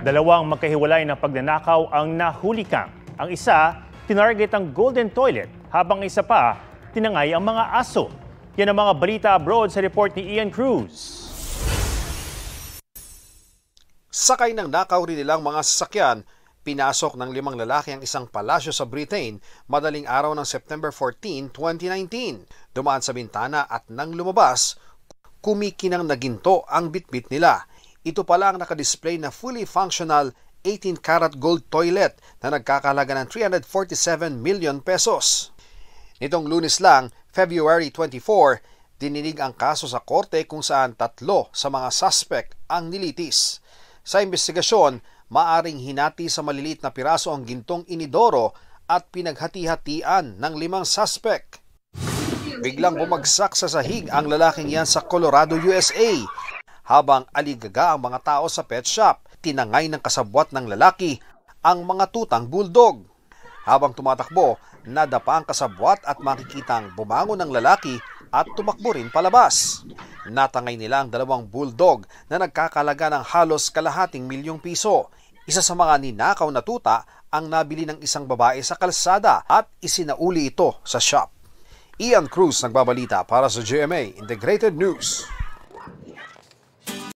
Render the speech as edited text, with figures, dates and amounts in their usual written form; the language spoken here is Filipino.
Dalawang magkahiwalay na pagnanakaw ang nahulikang. Ang isa, tinarget ang golden toilet, habang isa pa, tinangay ang mga aso. Yan ang mga balita abroad sa report ni Ian Cruz. Sakay ng nakaw rin nilang mga sasakyan, pinasok ng 5 lalaki ang isang palasyo sa Britain madaling araw ng September 14, 2019. Dumaan sa bintana at nang lumabas, kumikinang na ginto ang bitbit nila. Ito pala ang nakadisplay na fully functional 18-karat gold toilet na nagkakahalaga ng 347 million pesos. Nitong Lunes lang, February 24, dininig ang kaso sa korte kung saan 3 sa mga suspect ang nilitis. Sa investigasyon, maaring hinati sa maliliit na piraso ang gintong inidoro at pinaghati-hatian ng 5 suspect. Biglang bumagsak sa sahig ang lalaking yan sa Colorado, USA. Habang aligaga ang mga tao sa pet shop, tinangay ng kasabwat ng lalaki ang mga tutang bulldog. Habang tumatakbo, nadapa ang kasabwat at makikitang bumangon ng lalaki at tumakbo rin palabas. Natangay nila ang 2 bulldog na nagkakalaga ng halos ₱250,000. Isa sa mga ninakaw na tuta ang nabili ng isang babae sa kalsada at isinauli ito sa shop. Ian Cruz nagbabalita para sa GMA Integrated News.